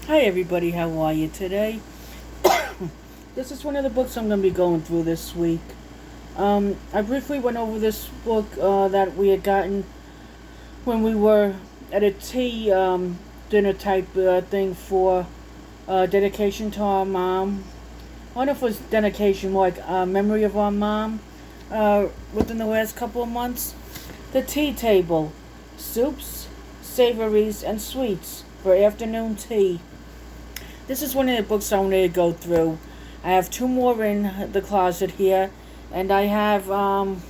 Hi everybody, how are you today? This is one of the books I'm going to be going through this week. I briefly went over this book that we had gotten when we were at a tea dinner type thing for dedication to our mom. I wonder if it was dedication, like memory of our mom within the last couple of months. The tea table, soups, savories, and sweets for afternoon tea. This is one of the books I want to go through. I have two more in the closet here, and I have one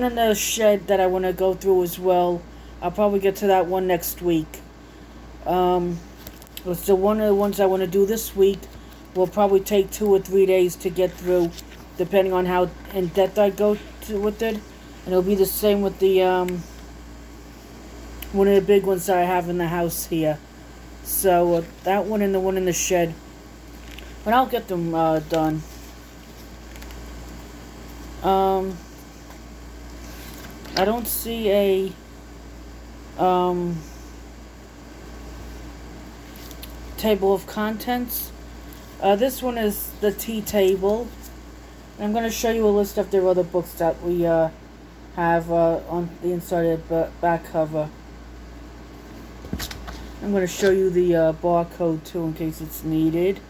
in the shed that I want to go through as well. I'll probably get to that one next week. So one of the ones I want to do this week will probably take 2 or 3 days to get through, depending on how in depth I go with it. And it'll be the same with the one of the big ones that I have in the house here. So that one and the one in the shed. But I'll get them done. I don't see a table of contents. This one is the tea table. I'm going to show you a list of their other books that we have on the inside of the back cover. I'm going to show you the barcode too in case it's needed.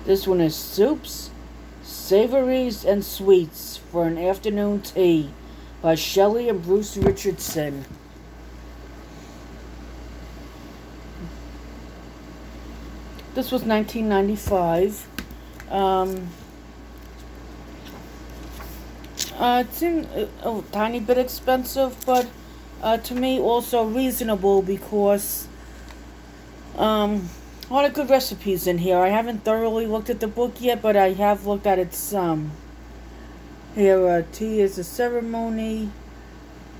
This one is Soups, Savories, and Sweets for an Afternoon Tea by Shelley and Bruce Richardson. This was $19.95. It seemed a tiny bit expensive, but to me also reasonable because a lot of good recipes in here. I haven't thoroughly looked at the book yet, but I have looked at it some. Here, tea is a ceremony.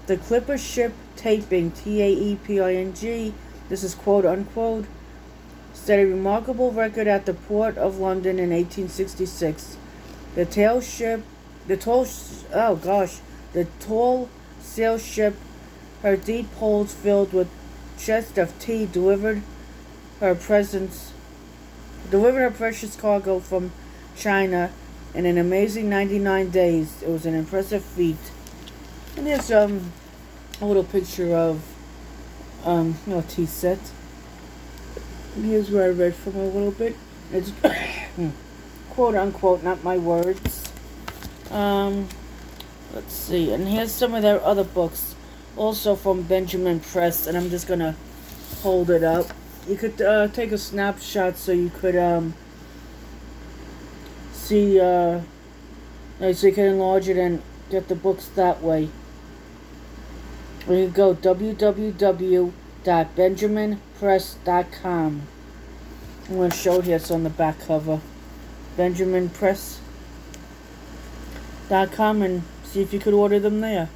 The Clipper ship taping, Taeping. This is quote unquote. Set a remarkable record at the port of London in 1866. The tall sail ship, her deep holds filled with chests of tea, delivered her precious cargo from China in an amazing 99 days. It was an impressive feat. And there's a little picture of tea set. Here's where I read from a little bit. It's quote unquote, not my words. Let's see, and here's some of their other books, also from Benjamin Press, and I'm just gonna hold it up. You could take a snapshot so you could see, so you can enlarge it and get the books that way. Or you go www.benjaminpress.com. I'm going to show it here, it's on the back cover. benjaminpress.com, and see if you could order them there.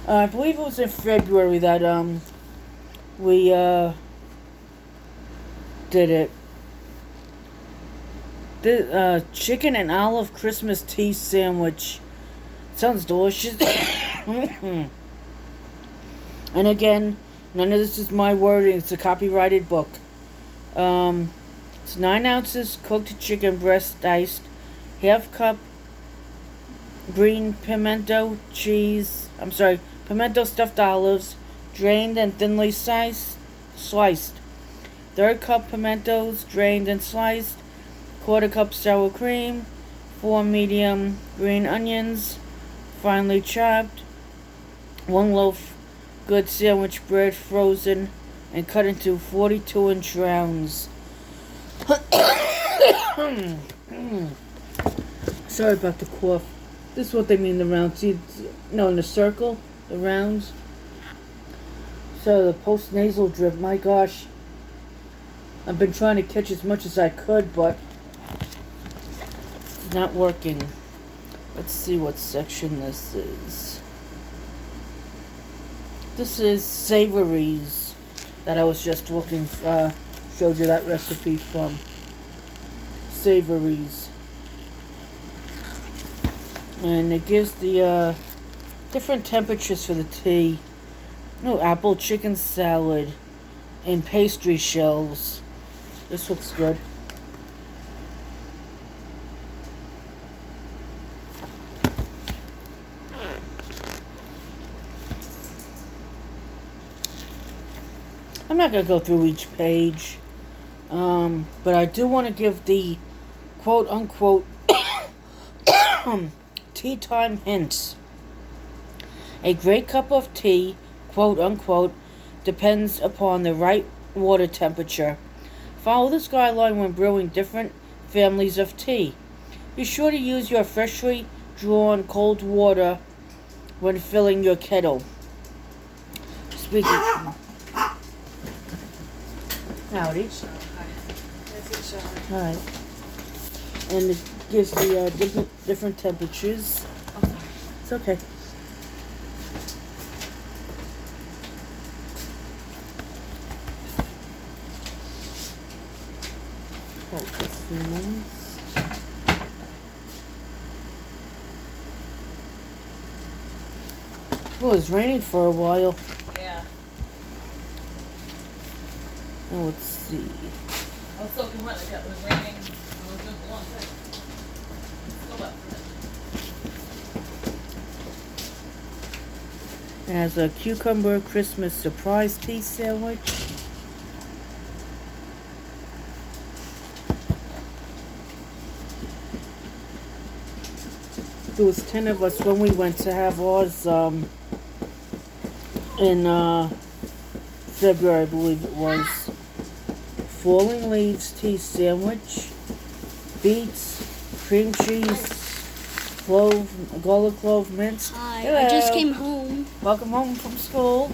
I believe it was in February that we did it. The chicken and olive Christmas tea sandwich sounds delicious. And again, none of this is my wording. It's a copyrighted book. It's 9 ounces cooked chicken breast diced, half cup green pimento stuffed olives, drained and thinly sliced. Third cup pimentos, drained and sliced. Quarter cup sour cream. 4 medium green onions, finely chopped. 1 loaf good sandwich bread, frozen and cut into 42-inch rounds. Sorry about the cough. This is what they mean, the rounds. See, in the circle, the rounds. So the post-nasal drip, my gosh. I've been trying to catch as much as I could, but it's not working. Let's see what section this is. This is savories that I was just looking for. Showed you that recipe from. Savories. And it gives the Different temperatures for the tea. No, apple chicken salad and pastry shells. This looks good. I'm not going to go through each page, but I do want to give the quote-unquote tea time hints. A great cup of tea, quote-unquote, depends upon the right water temperature. Follow this guideline when brewing different families of tea. Be sure to use your freshly drawn cold water when filling your kettle. Speaking... Howdy. Alright. And it gives the different temperatures. It's okay. Oh, it's raining for a while. Yeah. Now let's see. I was soaking wet like that. It was raining. It was good for a long time. Still wet for It has a cucumber Christmas surprise tea sandwich. There was 10 of us when we went to have ours in February, I believe it was. Falling leaves tea sandwich, beets, cream cheese, garlic clove mince. Hi, Hello. I just came home. Welcome home from school.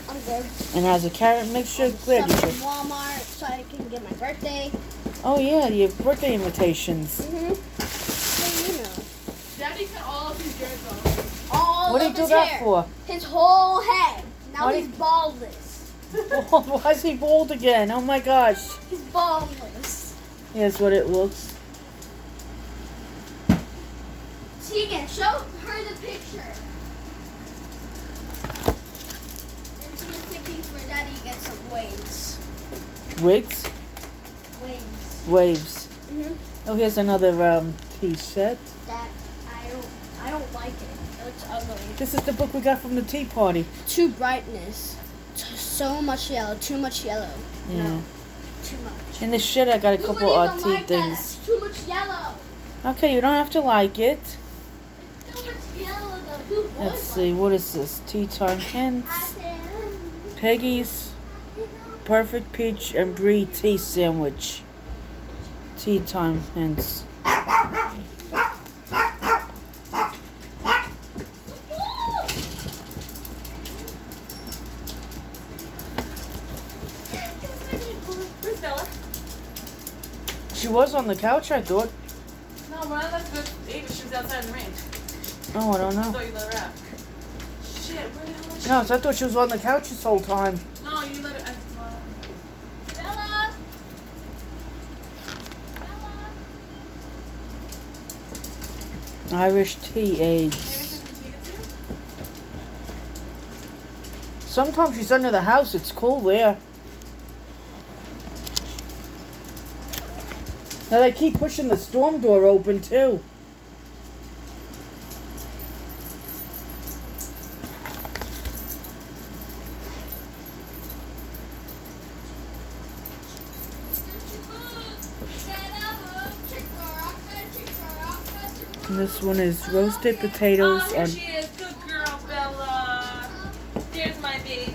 I'm good. And has a carrot mixture. Glad you Stuff did. from Walmart so I can get my birthday. Oh yeah, you have birthday invitations. What do you know? Daddy cut all of his beards off. All What do of you do his that hair. for? His whole head. Now Why he's do- baldless. Why is he bald again? Oh my gosh. He's baldless. Here's what it looks. Tegan, show her the picture. And she was thinking for Daddy to get some waves. Wigs? Waves. Waves. Mm-hmm. Oh, here's another tea set. That I don't like it. It looks ugly. This is the book we got from the tea party. Too brightness. So much yellow. Too much yellow. Yeah. No. Too much. In this shit, I got a Who couple would odd even tea like that? things. That's too much yellow. Okay, you don't have to like it. Too much yellow though. Who would Let's see, what is this? Tea time hints. like Peggy's Perfect Peach and Brie tea sandwich. Tea time hints. Where's Bella? She was on the couch, I thought. No, when I left with Ava, she was outside in the rain. Oh, I don't I know. thought you let her out. Shit, where the hell is she? No, I thought she was on the couch this whole time. No, you let her. Bella. Irish tea eggs. Sometimes she's under the house. It's cool there. Now they keep pushing the storm door open too. And this one is roasted potatoes Oh, here on she is. Good girl, Bella. There's my baby.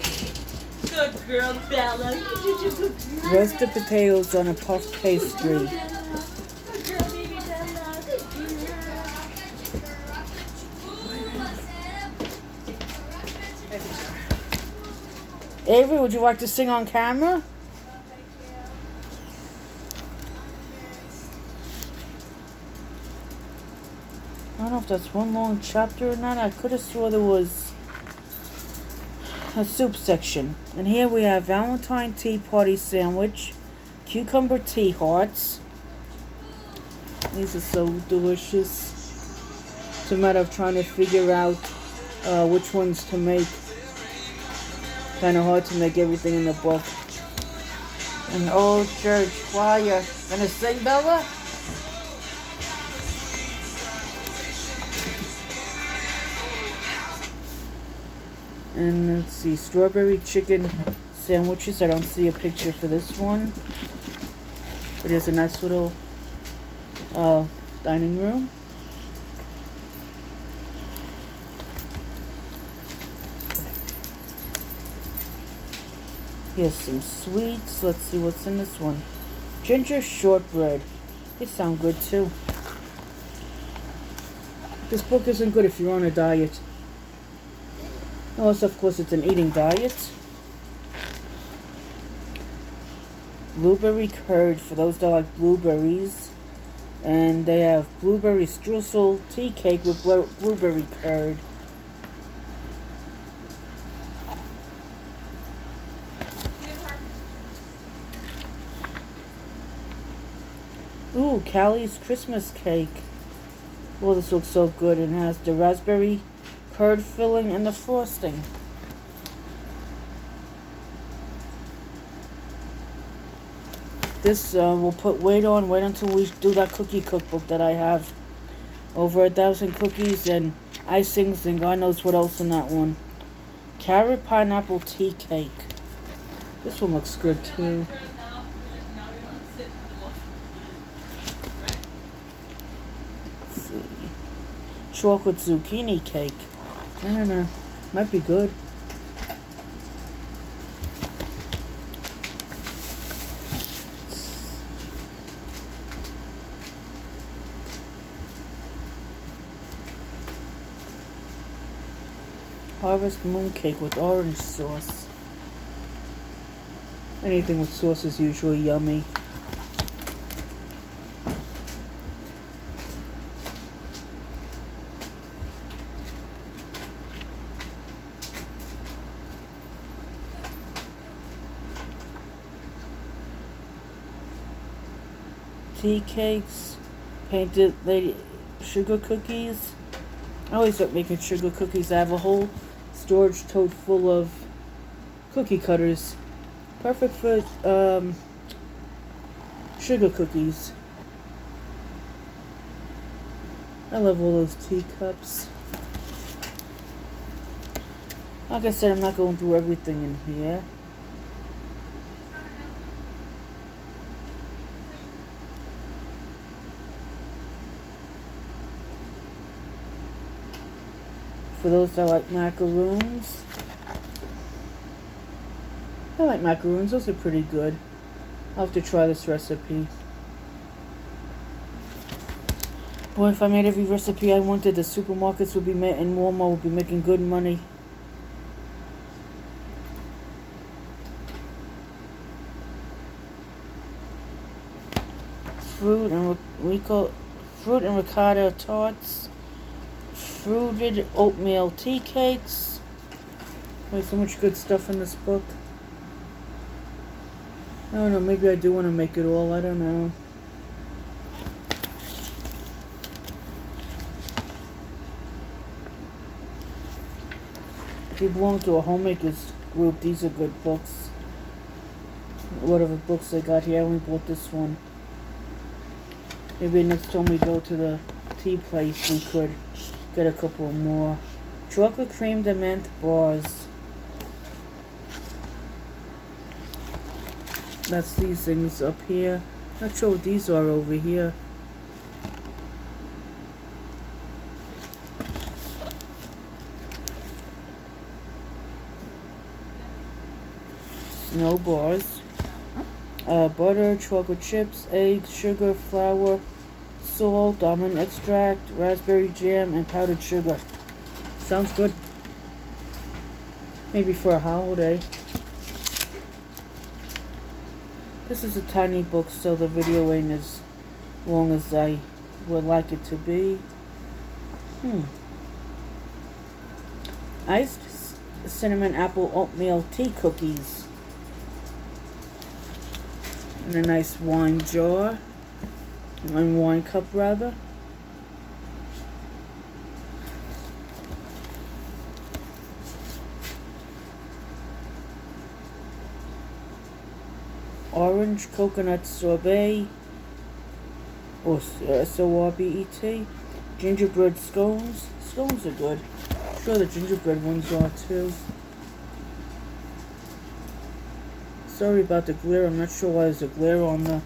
Good girl, Bella. Good girl. roasted potatoes on a puff pastry. Good girl, baby Bella. Good girl. Avery, would you like to sing on camera? I don't know if that's one long chapter or not. I could have swore there was a soup section. And here we have Valentine tea party sandwich, cucumber tea hearts. These are so delicious. It's a matter of trying to figure out which ones to make. Kind of hard to make everything in the book. An old church choir. Gonna sing, Bella? And let's see, strawberry chicken sandwiches. I don't see a picture for this one. But it's a nice little dining room. Here's some sweets. Let's see what's in this one. Ginger shortbread. They sound good too. This book isn't good if you're on a diet. Also, of course, it's an eating diet. Blueberry curd for those that like blueberries. And they have blueberry streusel tea cake with blueberry curd. Ooh, Callie's Christmas cake. Oh, this looks so good. It has the raspberry curd filling and the frosting. This will put weight on. Wait until we do that cookie cookbook that I have. Over 1,000 cookies and icings and God knows what else in that one. Carrot pineapple tea cake. This one looks good too. Let's see. Chocolate zucchini cake. I don't know. Might be good. Harvest moon cake with orange sauce. Anything with sauce is usually yummy. Tea cakes, painted lady sugar cookies. I always like making sugar cookies. I have a whole storage tote full of cookie cutters. Perfect for sugar cookies. I love all those teacups. Like I said, I'm not going through everything in here. For those that like macaroons. I like macaroons, those are pretty good. I'll have to try this recipe. Boy, if I made every recipe I wanted, the supermarkets would be and Walmart would be making good money. Fruit and ricotta tarts. Fruited oatmeal tea cakes. There's so much good stuff in this book. I don't know, maybe I do want to make it all, I don't know. If you belong to a homemakers group, these are good books. Whatever books I got here, I only bought this one. Maybe next time we go to the tea place, we could get a couple more. Chocolate cream de menthe bars. That's these things up here. Not sure what these are over here. Snow bars. Butter, chocolate chips, eggs, sugar, flour, salt, almond extract, raspberry jam, and powdered sugar. Sounds good. Maybe for a holiday. This is a tiny book, so the video ain't as long as I would like it to be. Iced cinnamon apple oatmeal tea cookies. And a nice wine jar. And wine cup, rather. orange coconut sorbet, or S-O-R-B-E-T. Gingerbread scones. Scones are good. I'm sure the gingerbread ones are too. Sorry about the glare. I'm not sure why there's a glare on it.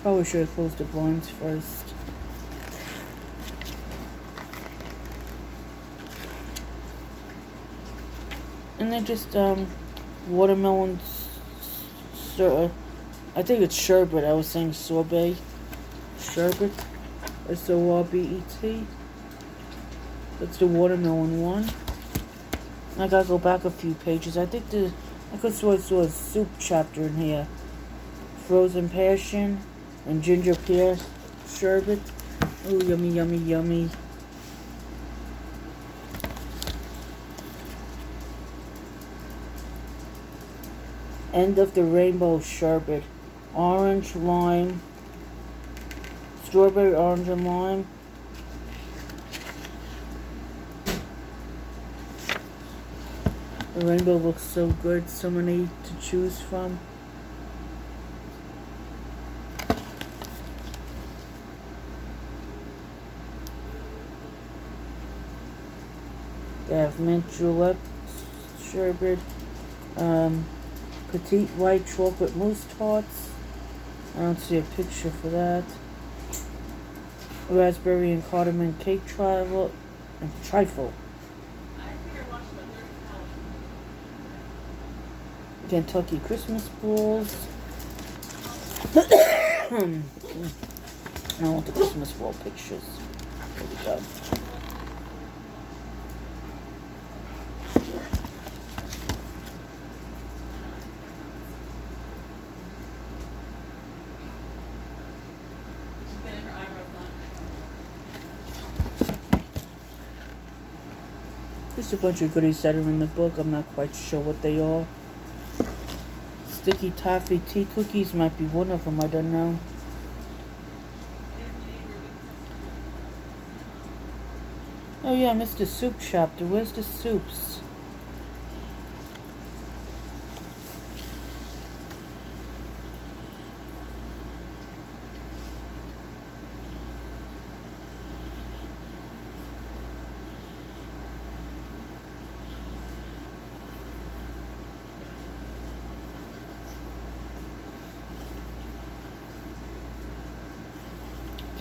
Probably should have closed the blinds first. And then just watermelon I think it's sherbet. I was saying sorbet. Sherbet. S-O-R-B-E-T. That's the watermelon one. I gotta go back a few pages. I think I could saw a soup chapter in here. Frozen passion and ginger pear sherbet. Oh, yummy, yummy, yummy. End of the rainbow sherbet. Orange, lime, strawberry, orange, and lime. The rainbow looks so good, so many to choose from. They have mint julep sherbet, petite white chocolate mousse tarts. I don't see a picture for that. Raspberry and cardamom cake trifle. Kentucky Christmas balls. I want the Christmas ball pictures. There we go. There's a bunch of goodies that are in the book. I'm not quite sure what they are. Sticky toffee tea cookies might be one of them. I don't know. Oh yeah, I missed the soup chapter. Where's the soups?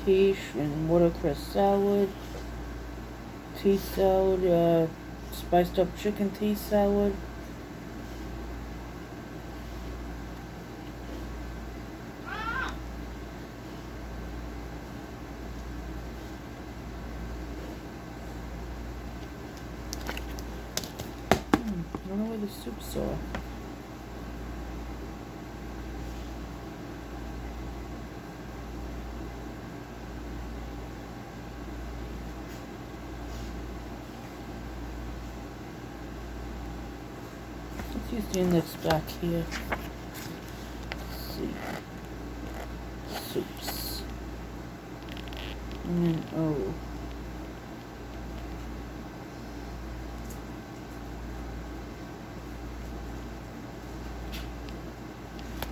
Quiche and watercress salad, tea salad, spiced up chicken tea salad. I don't know where the soups are. Let's use the index back here. Let's see. Soups. And then, oh.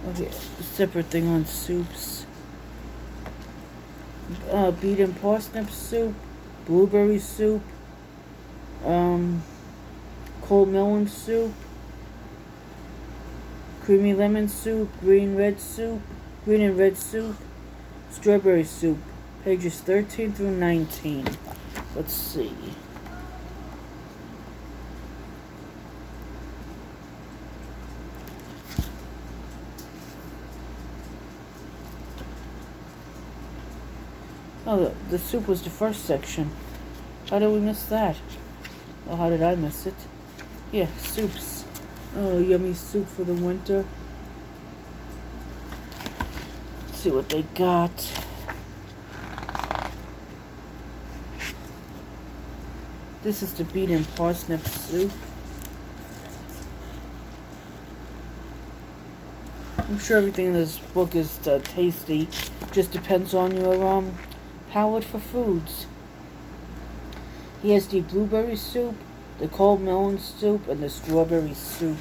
Okay, a separate thing on soups. Beet and parsnip soup, blueberry soup, cold melon soup, creamy lemon soup, green and red soup, strawberry soup, pages 13 through 19. Let's see. Oh, the soup was the first section. How did we miss that? Well, how did I miss it? Yeah, soups. Oh, yummy soup for the winter. Let's see what they got. This is the beet and parsnip soup. I'm sure everything in this book is tasty. Just depends on your palate for foods. He has the blueberry soup, the cold melon soup, and the strawberry soup.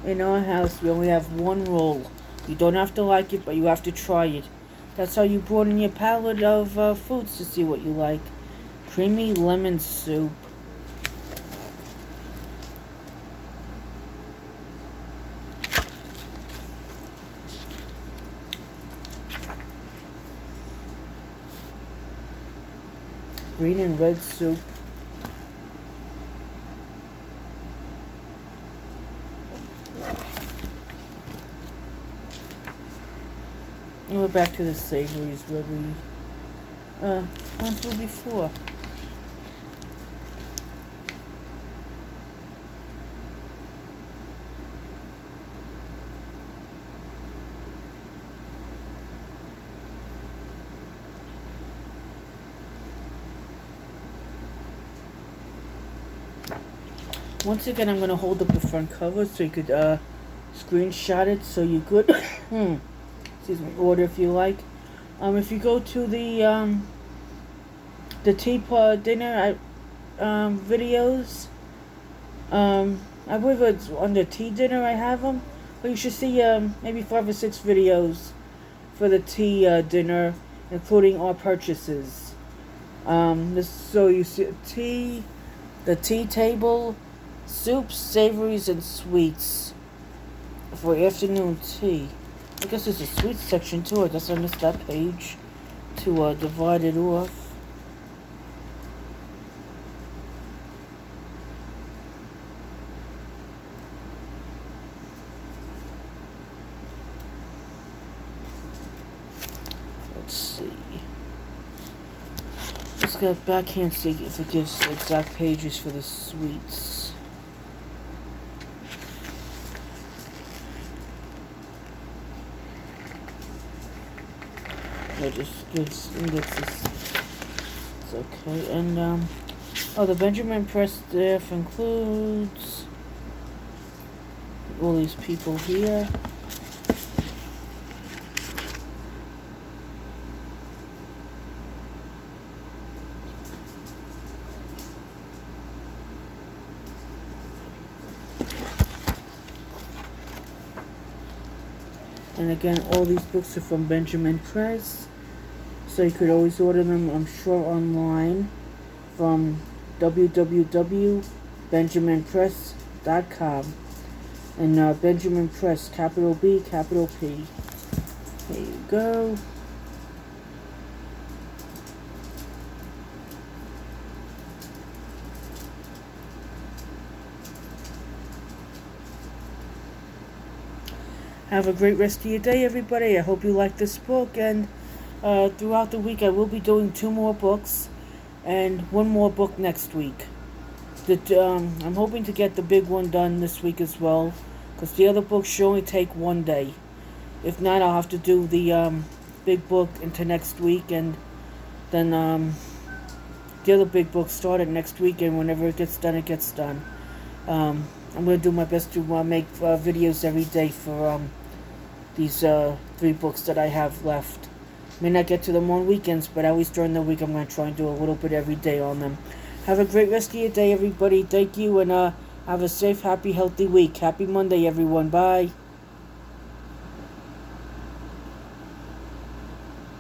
In our house, we only have one rule. You don't have to like it, but you have to try it. That's how you broaden your palette of foods to see what you like. Creamy lemon soup. Green and red soup. And we're back to the savories where we went through before. Once again, I'm going to hold up the front cover so you could screenshot it so you could excuse me, order if you like. If you go to the teapot dinner videos, I believe it's under tea dinner I have them, but you should see maybe 5 or 6 videos for the tea dinner, including our purchases. So you see tea, the tea table, soups, savories, and sweets for afternoon tea. I guess there's a sweets section too. I guess I missed that page to divide it off. Let's see. Let's get backhand see if it gives exact pages for the sweets. It just gives indexes. It's okay. And the Benjamin Press staff includes all these people here. And again, all these books are from Benjamin Press. So you could always order them, I'm sure, online from www.benjaminpress.com. And Benjamin Press, capital B, capital P. There you go. Have a great rest of your day, everybody. I hope you like this book, and throughout the week I will be doing 2 more books and 1 more book next week. I'm hoping to get the big one done this week as well, because the other books should only take 1 day. If not, I'll have to do the big book into next week, and then the other big book started next week, and whenever it gets done, it gets done. I'm going to do my best to make videos every day for these 3 books that I have left. May not get to them on weekends, but at least during the week I'm going to try and do a little bit every day on them. Have a great rest of your day, everybody. Thank you, and have a safe, happy, healthy week. Happy Monday, everyone. Bye.